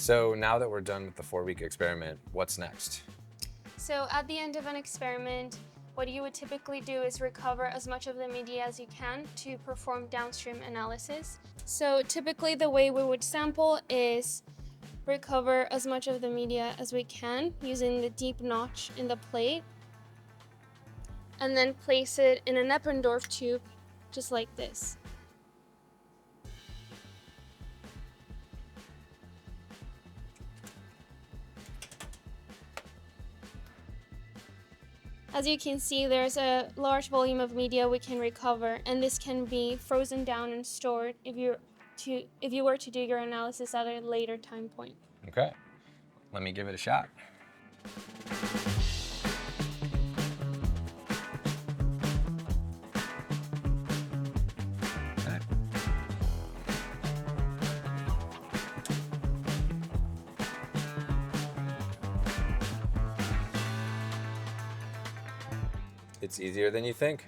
So now that we're done with the 4-week experiment, what's next? So at the end of an experiment, what you would typically do is recover as much of the media as you can to perform downstream analysis. So typically the way we would sample is recover as much of the media as we can using the deep notch in the plate, and then place it in an Eppendorf tube, just like this. As you can see, there's a large volume of media we can recover, and this can be frozen down and stored if you were to do your analysis at a later time point. Okay, let me give it a shot. Okay. It's easier than you think.